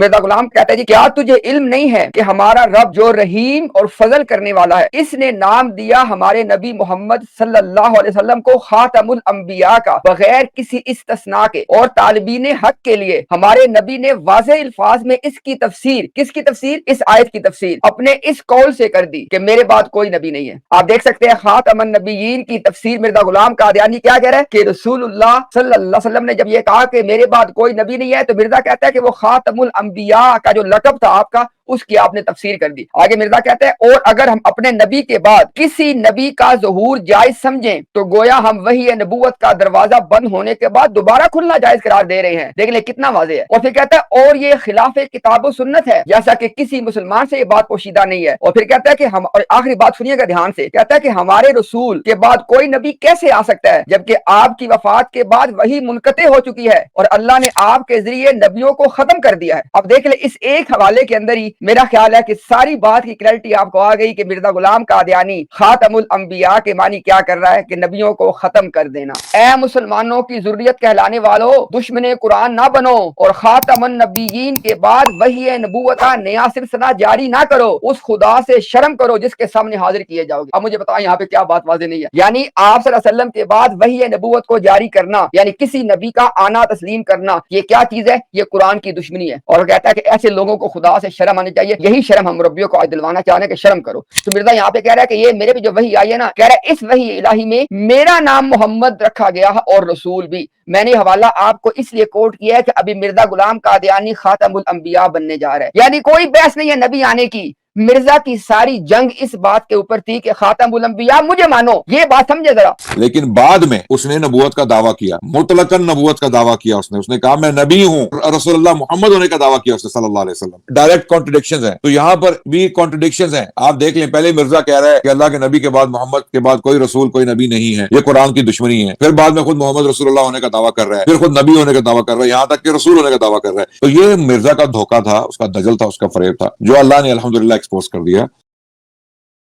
مرزا غلام کہتا ہے جی کیا تجھے علم نہیں ہے کہ ہمارا رب جو رحیم اور فضل کرنے والا ہے، اس نے نام دیا ہمارے نبی محمد صلی اللہ علیہ وسلم کو خاتم الانبیاء کا بغیر کسی استثناء کے، اور طالبین حق کے لیے ہمارے نبی نے واضح الفاظ میں اس کی تفسیر، کس کی تفسیر؟ اس آیت کی تفسیر اپنے اس قول سے کر دی کہ میرے بعد کوئی نبی نہیں ہے۔ آپ دیکھ سکتے ہیں خاتم النبیین کی تفسیر مرزا غلام قادیانی کیا کہہ رہا ہے کہ رسول اللہ صلی اللہ علیہ وسلم نے جب یہ کہا کہ میرے بعد کوئی نبی نہیں ہے، تو مرزا کہتا ہے کہ وہ خاتم الانبیاء کا جو لقب تھا آپ کا، اس کی آپ نے تفسیر کر دی۔ آگے مرزا کہتا ہے اور اگر ہم اپنے نبی کے بعد کسی نبی کا ظہور جائز سمجھیں تو گویا ہم وحی نبوت کا دروازہ بند ہونے کے بعد دوبارہ کھلنا جائز قرار دے رہے ہیں۔ دیکھ لیں کتنا واضح ہے۔ اور پھر کہتا ہے اور یہ خلاف کتاب و سنت ہے، جیسا کہ کسی مسلمان سے یہ بات پوشیدہ نہیں ہے۔ اور پھر کہتا ہے کہ ہم، اور آخری بات سنیے گا دھیان سے، کہتا ہے کہ ہمارے رسول کے بعد کوئی نبی کیسے آ سکتا ہے جبکہ آپ کی وفات کے بعد وہی منقطع ہو چکی ہے اور اللہ نے آپ کے ذریعے نبیوں کو ختم کر دیا ہے۔ اب دیکھ لیں اس ایک حوالے کے اندر ہی میرا خیال ہے کہ ساری بات کی کلیئرٹی آپ کو آ گئی کہ مرزا غلام قادیانی خاتم الانبیاء کے معنی کیا کر رہا ہے کہ نبیوں کو ختم کر دینا۔ اے مسلمانوں کی ذریت کہلانے والوں، دشمن قرآن نہ بنو اور خاتم النبیین کے بعد وحی نبوت کا نیا سلسلہ جاری نہ کرو، اس خدا سے شرم کرو جس کے سامنے حاضر کیے جاؤ گے۔ اب مجھے بتائیں یہاں پہ کیا بات واضح نہیں ہے؟ یعنی آپ صلی اللہ علیہ وسلم کے بعد وحی نبوت کو جاری کرنا، یعنی کسی نبی کا آنا تسلیم کرنا، یہ کیا چیز ہے؟ یہ قرآن کی دشمنی ہے۔ اور کہتا ہے کہ ایسے لوگوں کو خدا سے شرم آنی چاہیے، یہی شرم ہم مربیوں کو آج دلوانا چاہ رہے ہیں کہ شرم کرو۔ تو مرزا یہاں پہ کہہ رہا ہے کہ یہ میرے پہ جو وحی آئی ہے نا، کہہ رہا ہے اس وحی الہی میں میرا نام محمد رکھا گیا اور رسول بھی۔ میں نے حوالہ آپ کو اس لیے کوٹ کیا ہے کہ ابھی مرزا غلام قادیانی خاتم الانبیاء بننے جا رہا ہے، یعنی کوئی بحث نہیں ہے نبی آنے کی۔ مرزا کی ساری جنگ اس بات کے اوپر تھی کہ خاتم الانبیاء مجھے مانو، یہ بات سمجھے ذرا۔ لیکن بعد میں اس نے نبوت کا دعویٰ کیا، مطلقاً نبوت کا دعویٰ کیا، اس نے کہا میں نبی ہوں، رسول اللہ محمد ہونے کا دعویٰ کیا اس نے صلی اللہ علیہ وسلم۔ ڈائریکٹ کانٹرڈکشنز ہیں، تو یہاں پر بھی کانٹرڈکشنز ہیں۔ آپ دیکھ لیں، پہلے مرزا کہہ رہا ہے کہ اللہ کے نبی کے بعد، محمد کے بعد کوئی رسول کوئی نبی نہیں ہے، یہ قرآن کی دشمنی ہے۔ پھر بعد میں خود محمد رسول اللہ ہونے کا دعویٰ کر رہا ہے، پھر خود نبی ہونے کا دعویٰ کر رہا ہے، یہاں تک کہ رسول ہونے کا دعویٰ کر رہا ہے۔ تو یہ مرزا کا دھوکہ تھا، اس کا دجل تھا، اس کا فریب تھا، جو اللہ نے الحمدللہ ایکسپوز کر دیا۔